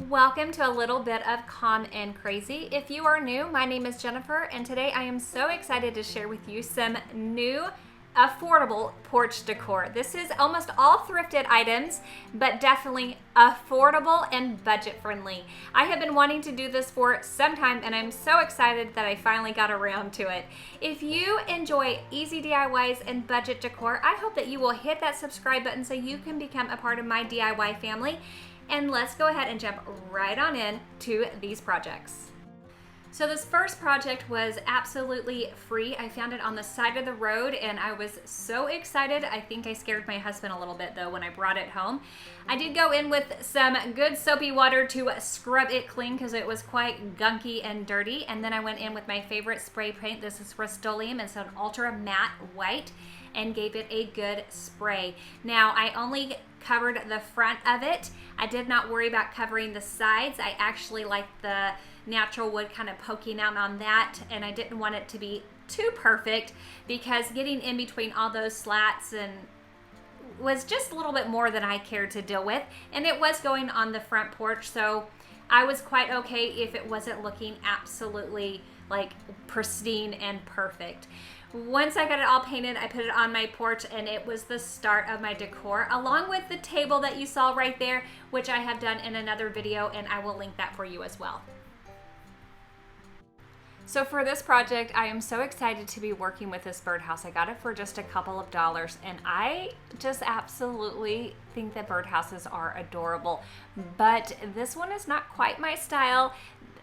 Welcome to a little bit of Calm and Crazy. If you are new, my name is Jennifer, and today I am so excited to share with you some new affordable porch decor. This is almost all thrifted items, but definitely affordable and budget friendly. I have been wanting to do this for some time, and I'm so excited that I finally got around to it. If you enjoy easy DIYs and budget decor, I hope that you will hit that subscribe button so you can become a part of my DIY family. And let's go ahead and jump right on in to these projects. So this first project was absolutely free. I found it on the side of the road and I was so excited. I think I scared my husband a little bit though when I brought it home. I did go in with some good soapy water to scrub it clean because it was quite gunky and dirty. And then I went in with my favorite spray paint. This is Rust-Oleum. It's an ultra matte white, and gave it a good spray. Now I only covered the front of it. I did not worry about covering the sides. I actually like the natural wood kind of poking out on that, and I didn't want it to be too perfect because getting in between all those slats and was just a little bit more than I cared to deal with, and it was going on the front porch, so I was quite okay if it wasn't looking absolutely like pristine and perfect. Once I got it all painted, I put it on my porch, and it was the start of my decor, along with the table that you saw right there, which I have done in another video, and I will link that for you as well. So for this project, I am so excited to be working with this birdhouse. I got it for just a couple of dollars, and I just absolutely think that birdhouses are adorable. But this one is not quite my style.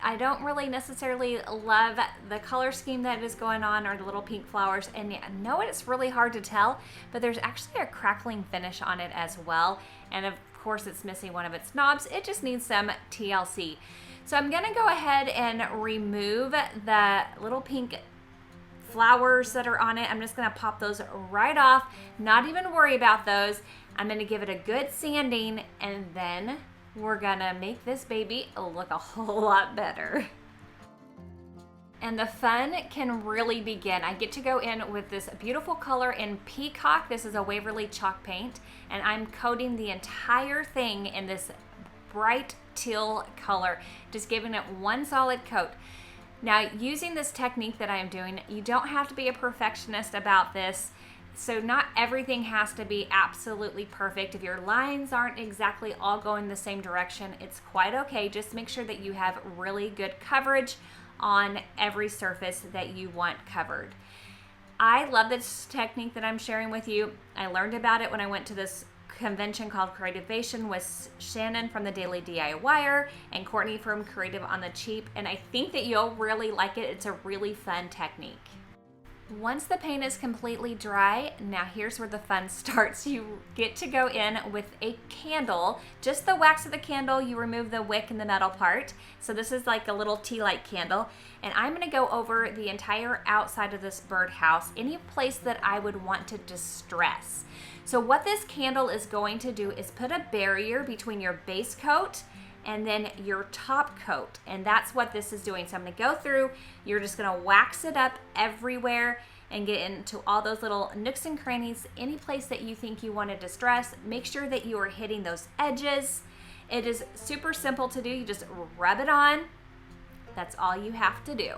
I don't really necessarily love the color scheme that is going on or the little pink flowers. And I know it's really hard to tell, but there's actually a crackling finish on it as well. And of course it's missing one of its knobs. It just needs some TLC. So I'm gonna go ahead and remove the little pink flowers that are on it. I'm just gonna pop those right off, not even worry about those. I'm gonna give it a good sanding, and then we're gonna make this baby look a whole lot better. And the fun can really begin. I get to go in with this beautiful color in Peacock. This is a Waverly chalk paint, and I'm coating the entire thing in this bright teal color, just giving it one solid coat. Now, using this technique that I am doing, you don't have to be a perfectionist about this. So not everything has to be absolutely perfect. If your lines aren't exactly all going the same direction, it's quite okay. Just make sure that you have really good coverage on every surface that you want covered. I love this technique that I'm sharing with you. I learned about it when I went to this convention called Creativation with Shannon from the Daily DIYer and Courtney from Creative on the Cheap, and I think that you'll really like it. It's a really fun technique. Once the paint is completely dry, now here's where the fun starts. You get to go in with a candle, just the wax of the candle. You remove the wick and the metal part. So this is like a little tea light candle. And I'm gonna go over the entire outside of this birdhouse, any place that I would want to distress. So what this candle is going to do is put a barrier between your base coat and then your top coat, and that's what this is doing. So I'm gonna go through, you're just gonna wax it up everywhere and get into all those little nooks and crannies, any place that you think you wanna distress. Make sure that you are hitting those edges. It is super simple to do. You just rub it on. That's all you have to do.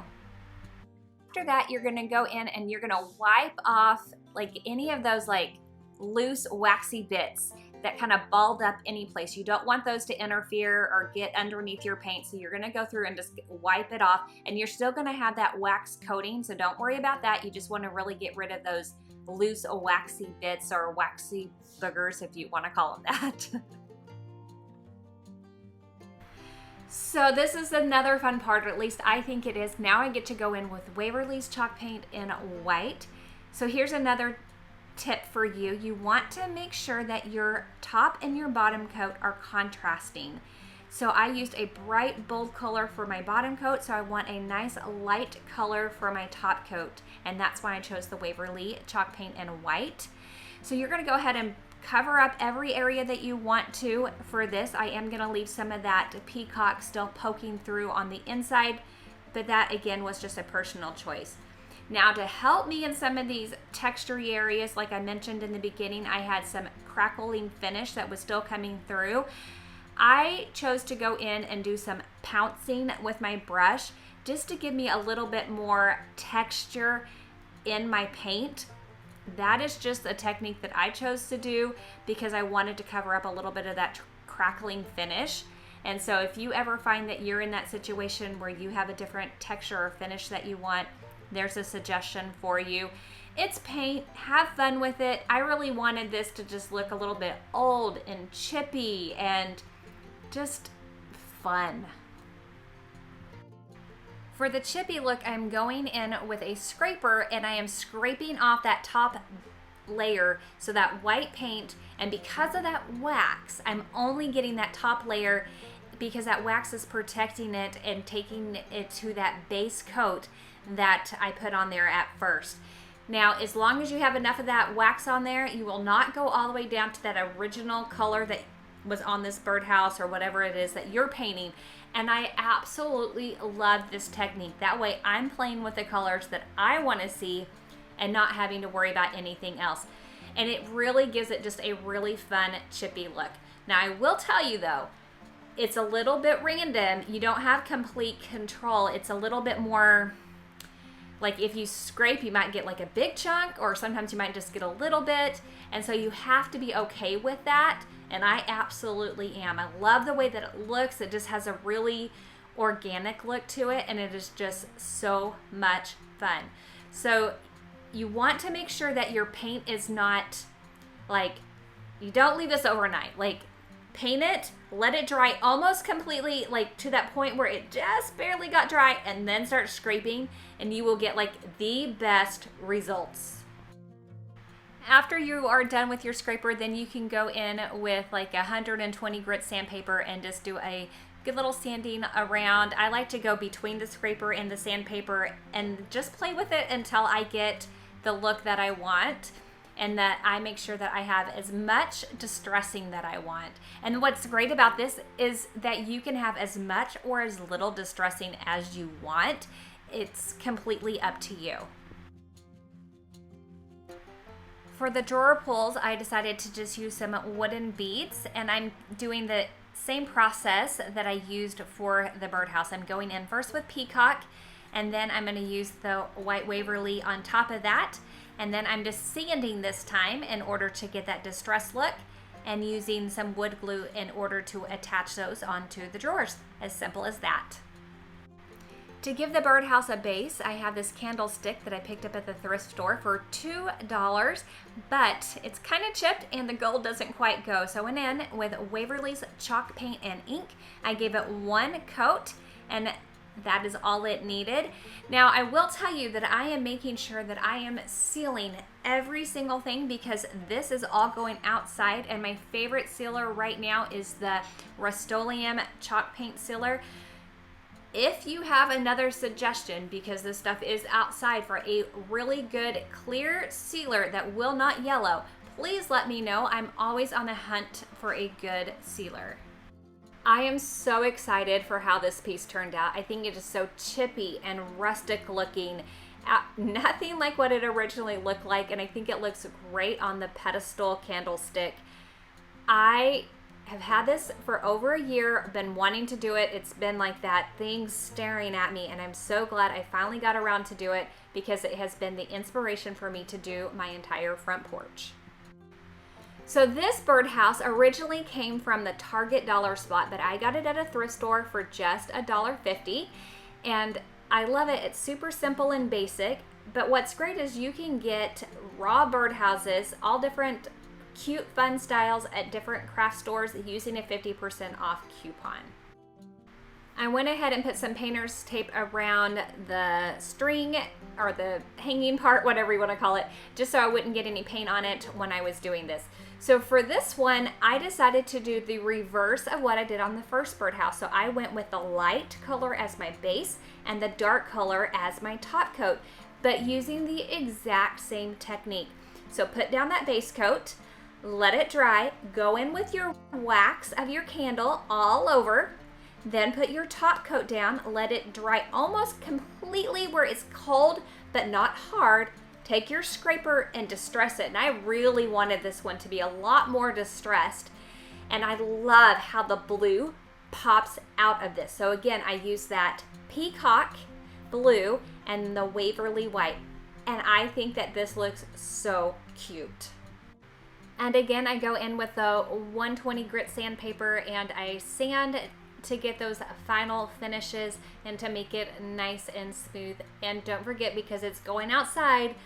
After that, you're gonna go in and you're gonna wipe off like any of those like loose waxy bits that kind of balled up any place. You don't want those to interfere or get underneath your paint, so you're gonna go through and just wipe it off, and you're still gonna have that wax coating, so don't worry about that. You just wanna really get rid of those loose waxy bits or waxy boogers, if you wanna call them that. So this is another fun part, or at least I think it is. Now I get to go in with Waverly's chalk paint in white. So here's another tip for you. You want to make sure that your top and your bottom coat are contrasting. So I used a bright bold color for my bottom coat, so I want a nice light color for my top coat, and that's why I chose the Waverly chalk paint in white. So you're going to go ahead and cover up every area that you want to for this. I am going to leave some of that peacock still poking through on the inside, but that again was just a personal choice. Now to help me in some of these textury areas, like I mentioned in the beginning, I had some crackling finish that was still coming through. I chose to go in and do some pouncing with my brush just to give me a little bit more texture in my paint. That is just a technique that I chose to do because I wanted to cover up a little bit of that crackling finish. And so if you ever find that you're in that situation where you have a different texture or finish that you want, there's a suggestion for you. It's paint, have fun with it. I really wanted this to just look a little bit old and chippy and just fun. For the chippy look, I'm going in with a scraper and I am scraping off that top layer, so that white paint, and because of that wax, I'm only getting that top layer because that wax is protecting it and taking it to that base coat that I put on there at first. Now, as long as you have enough of that wax on there, you will not go all the way down to that original color that was on this birdhouse or whatever it is that you're painting. And I absolutely love this technique. That way I'm playing with the colors that I want to see and not having to worry about anything else. And it really gives it just a really fun chippy look. Now, I will tell you though, it's a little bit random. You don't have complete control. It's a little bit more like if you scrape, you might get like a big chunk, or sometimes you might just get a little bit. And so you have to be okay with that. And I absolutely am. I love the way that it looks. It just has a really organic look to it, and it is just so much fun. So you want to make sure that your paint is not like, you don't leave this overnight. Like, paint it, let it dry almost completely, like to that point where it just barely got dry, and then start scraping, and you will get like the best results. After you are done with your scraper, then you can go in with like 120 grit sandpaper and just do a good little sanding around. I like to go between the scraper and the sandpaper and just play with it until I get the look that I want, and that I make sure that I have as much distressing that I want. And what's great about this is that you can have as much or as little distressing as you want. It's completely up to you. For the drawer pulls, I decided to just use some wooden beads, and I'm doing the same process that I used for the birdhouse. I'm going in first with peacock, and then I'm going to use the white Waverly on top of that, and then I'm just sanding this time in order to get that distressed look, and using some wood glue in order to attach those onto the drawers. As simple as that. To give the birdhouse a base, I have this candlestick that I picked up at the thrift store for $2, but it's kind of chipped and the gold doesn't quite go. So I went in with Waverly's chalk paint and ink. I gave it one coat, and that is all it needed. Now, I will tell you that I am making sure that I am sealing every single thing, because this is all going outside, and my favorite sealer right now is the Rust-Oleum chalk paint sealer. If you have another suggestion, because this stuff is outside, for a really good clear sealer that will not yellow, please let me know. I'm always on the hunt for a good sealer. I am so excited for how this piece turned out. I think it is so chippy and rustic looking. Nothing like what it originally looked like, and I think it looks great on the pedestal candlestick. I have had this for over a year, been wanting to do it. It's been like that thing staring at me, and I'm so glad I finally got around to do it, because it has been the inspiration for me to do my entire front porch. So this birdhouse originally came from the Target dollar spot, but I got it at a thrift store for just $1.50, and I love it. It's super simple and basic, but what's great is you can get raw birdhouses, all different cute fun styles at different craft stores using a 50% off coupon. I went ahead and put some painter's tape around the string, or the hanging part, whatever you want to call it, just so I wouldn't get any paint on it when I was doing this. So for this one, I decided to do the reverse of what I did on the first birdhouse. So I went with the light color as my base and the dark color as my top coat, but using the exact same technique. So put down that base coat, let it dry, go in with your wax of your candle all over, then put your top coat down, let it dry almost completely where it's cold but not hard. Take your scraper and distress it. And I really wanted this one to be a lot more distressed. And I love how the blue pops out of this. So again, I use that peacock blue and the Waverly white. And I think that this looks so cute. And again, I go in with the 120 grit sandpaper and I sand to get those final finishes and to make it nice and smooth. And don't forget, because it's going outside,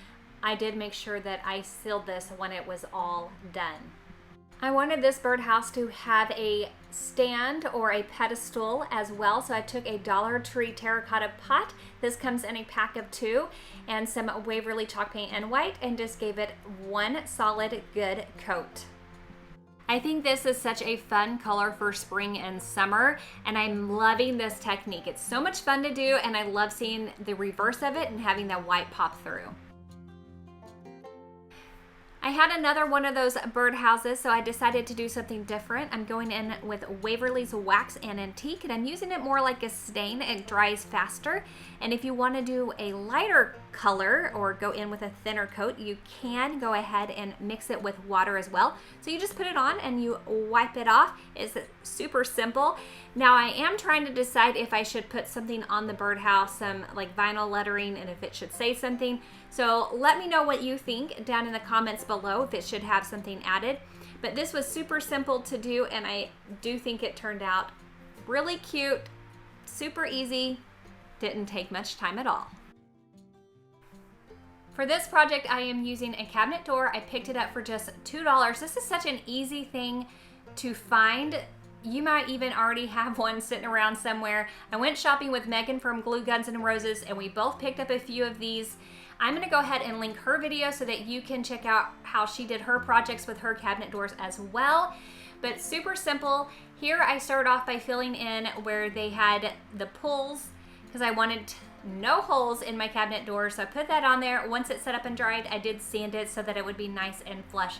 I did make sure that I sealed this when it was all done. I wanted this birdhouse to have a stand or a pedestal as well, so I took a Dollar Tree terracotta pot. This comes in a pack of 2, and some Waverly chalk paint and white, and just gave it one solid good coat. I think this is such a fun color for spring and summer, and I'm loving this technique. It's so much fun to do, and I love seeing the reverse of it and having that white pop through. I had another one of those birdhouses, so I decided to do something different. I'm going in with Waverly's Wax and Antique, and I'm using it more like a stain. It dries faster. And if you want to do a lighter color or go in with a thinner coat, you can go ahead and mix it with water as well. So you just put it on and you wipe it off. It's super simple. Now I am trying to decide if I should put something on the birdhouse, some like vinyl lettering, and if it should say something. So let me know what you think down in the comments below if it should have something added. But this was super simple to do, and I do think it turned out really cute, super easy, didn't take much time at all. For this project, I am using a cabinet door. I picked it up for just $2. This is such an easy thing to find. You might even already have one sitting around somewhere. I went shopping with Megan from Glue Guns and Roses, and we both picked up a few of these. I'm gonna go ahead and link her video so that you can check out how she did her projects with her cabinet doors as well. But super simple. Here I started off by filling in where they had the pulls, because I wanted no holes in my cabinet door, so I put that on there. Once it's set up and dried, I did sand it so that it would be nice and flush.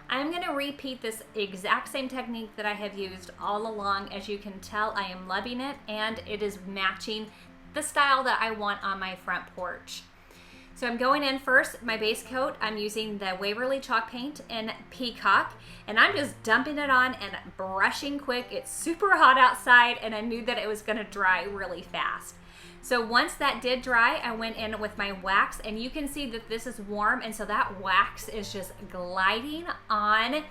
I'm gonna repeat this exact same technique that I have used all along. As you can tell, I am loving it, and it is matching the style that I want on my front porch. So I'm going in first, my base coat, I'm using the Waverly chalk paint in Peacock, and I'm just dumping it on and brushing quick. It's super hot outside, and I knew that it was gonna dry really fast. So once that did dry, I went in with my wax, and you can see that this is warm, and so that wax is just gliding on,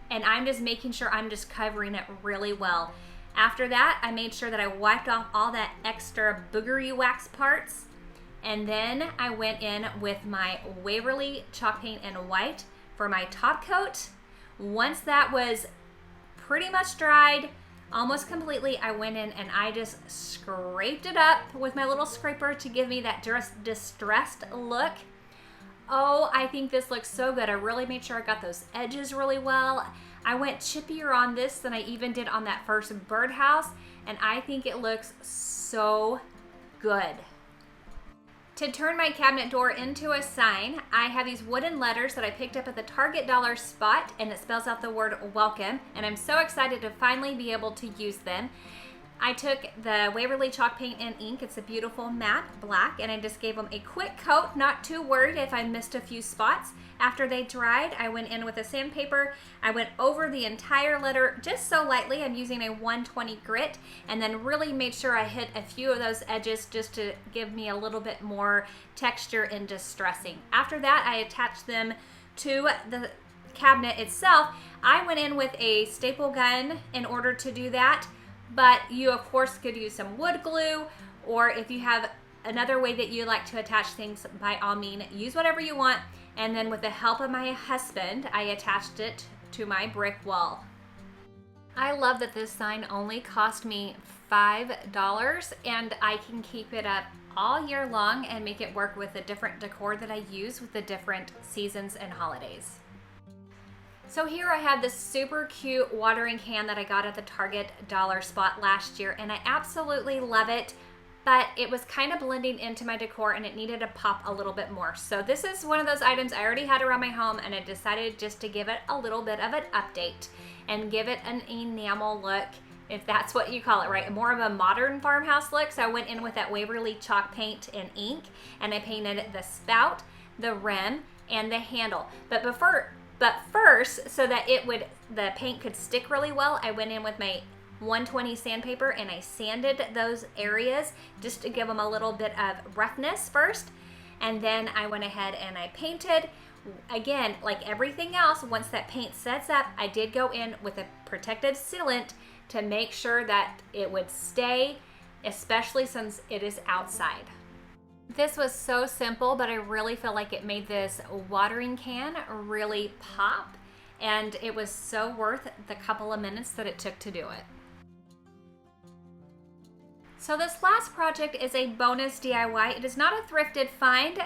and I'm just making sure I'm just covering it really well. After that, I made sure that I wiped off all that extra boogery wax parts, and then I went in with my Waverly chalk paint and white for my top coat. Once that was pretty much dried, almost completely, I went in and I just scraped it up with my little scraper to give me that distressed look. Oh, I think this looks so good. I really made sure I got those edges really well. I went chippier on this than I even did on that first birdhouse, and I think it looks so good. To turn my cabinet door into a sign, I have these wooden letters that I picked up at the Target dollar spot, and it spells out the word welcome, and I'm so excited to finally be able to use them. I took the Waverly chalk paint and ink, it's a beautiful matte black, and I just gave them a quick coat, not too worried if I missed a few spots. After they dried, I went in with a sandpaper. I went over the entire letter just so lightly. I'm using a 120 grit, and then really made sure I hit a few of those edges just to give me a little bit more texture and distressing. After that, I attached them to the cabinet itself. I went in with a staple gun in order to do that, but you of course could use some wood glue, or if you have another way that you like to attach things, by all means, use whatever you want. And then with the help of my husband, I attached it to my brick wall. I love that this sign only cost me $5, and I can keep it up all year long and make it work with the different decor that I use with the different seasons and holidays. So here I have this super cute watering can that I got at the Target dollar spot last year, and I absolutely love it. But it was kind of blending into my decor and it needed to pop a little bit more. So this is one of those items I already had around my home, and I decided just to give it a little bit of an update and give it an enamel look, if that's what you call it, right? More of a modern farmhouse look. So I went in with that Waverly chalk paint and ink, and I painted the spout, the rim, and the handle. But But first, so that the paint could stick really well, I went in with my 120 sandpaper and I sanded those areas just to give them a little bit of roughness first. And then I went ahead and I painted. Again, like everything else, once that paint sets up, I did go in with a protective sealant to make sure that it would stay, especially since it is outside. This was so simple, but I really feel like it made this watering can really pop, and it was so worth the couple of minutes that it took to do it. So this last project is a bonus DIY. It is not a thrifted find,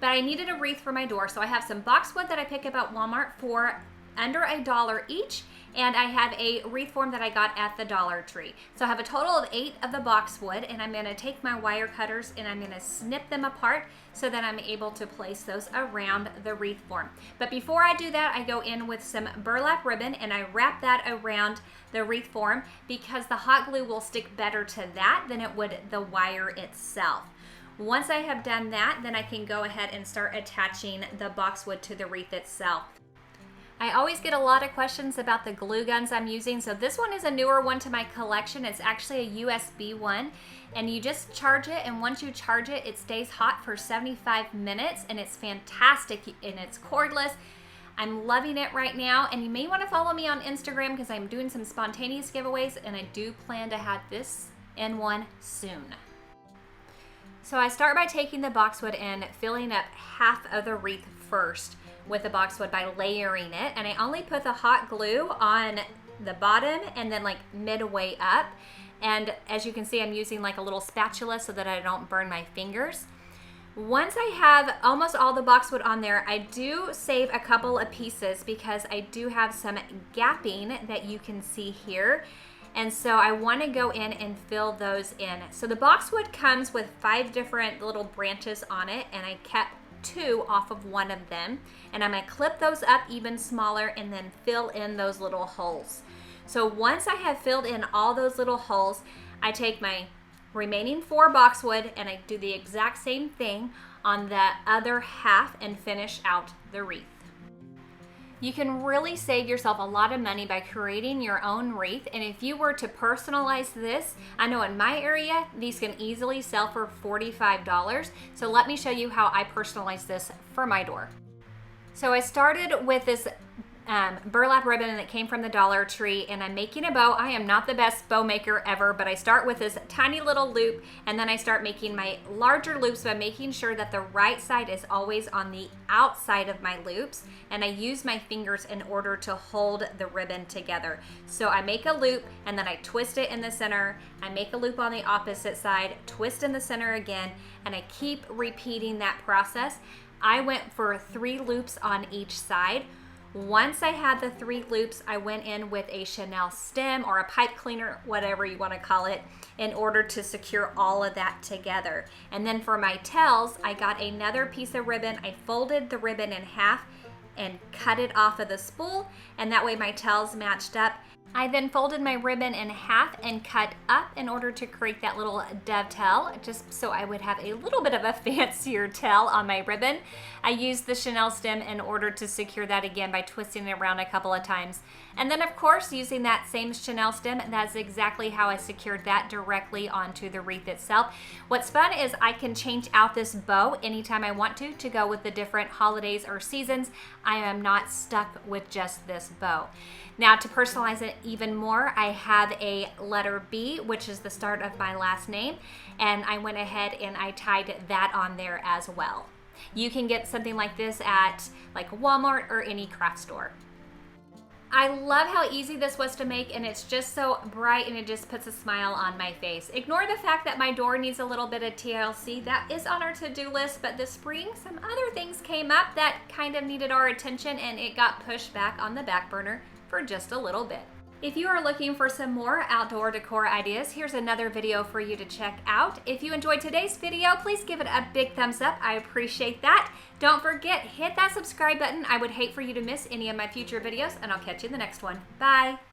but I needed a wreath for my door. So I have some boxwood that I pick up at Walmart for under $1 each, and I have a wreath form that I got at the Dollar Tree. So I have a total of 8 of the boxwood, and I'm gonna take my wire cutters and I'm gonna snip them apart so that I'm able to place those around the wreath form. But before I do that, I go in with some burlap ribbon and I wrap that around the wreath form because the hot glue will stick better to that than it would the wire itself. Once I have done that, then I can go ahead and start attaching the boxwood to the wreath itself. I always get a lot of questions about the glue guns I'm using. So this one is a newer one to my collection. It's actually a USB one, and you just charge it, and once you charge it, it stays hot for 75 minutes, and it's fantastic, and it's cordless. I'm loving it right now, and you may want to follow me on Instagram because I'm doing some spontaneous giveaways, and I do plan to have this in one soon. So I start by taking the boxwood and filling up half of the wreath first with the boxwood by layering it, and I only put the hot glue on the bottom and then like midway up. And as you can see, I'm using like a little spatula so that I don't burn my fingers. Once I have almost all the boxwood on there, I do save a couple of pieces because I do have some gapping that you can see here. And so I want to go in and fill those in. So the boxwood comes with 5 different little branches on it, and I kept 2 off of one of them, and I'm going to clip those up even smaller and then fill in those little holes. So once I have filled in all those little holes, I take my remaining 4 boxwood and I do the exact same thing on the other half and finish out the wreath. You can really save yourself a lot of money by creating your own wreath, and if you were to personalize this, I know in my area these can easily sell for $45. So let me show you how I personalize this for my door. So I started with this burlap ribbon that came from the Dollar Tree, and I'm making a bow. I am not the best bow maker ever, but I start with this tiny little loop, and then I start making my larger loops by making sure that the right side is always on the outside of my loops, and I use my fingers in order to hold the ribbon together. So I make a loop and then I twist it in the center, I make a loop on the opposite side, twist in the center again, and I keep repeating that process. I went for 3 loops on each side. Once I had the 3 loops, I went in with a Chanel stem or a pipe cleaner, whatever you want to call it, in order to secure all of that together. And then for my tails, I got another piece of ribbon. I folded the ribbon in half and cut it off of the spool, and that way my tails matched up. I then folded my ribbon in half and cut up in order to create that little dovetail, just so I would have a little bit of a fancier tail on my ribbon. I used the Chanel stem in order to secure that again by twisting it around a couple of times. And then of course, using that same Chanel stem, that's exactly how I secured that directly onto the wreath itself. What's fun is I can change out this bow anytime I want to go with the different holidays or seasons. I am not stuck with just this bow. Now to personalize it even more, I have a letter B, which is the start of my last name, and I went ahead and I tied that on there as well. You can get something like this at like Walmart or any craft store. I love how easy this was to make, and it's just so bright and it just puts a smile on my face. Ignore the fact that my door needs a little bit of TLC. That is on our to-do list, but this spring some other things came up that kind of needed our attention, and it got pushed back on the back burner for just a little bit. If you are looking for some more outdoor decor ideas, here's another video for you to check out. If you enjoyed today's video, please give it a big thumbs up. I appreciate that. Don't forget, hit that subscribe button. I would hate for you to miss any of my future videos, and I'll catch you in the next one. Bye.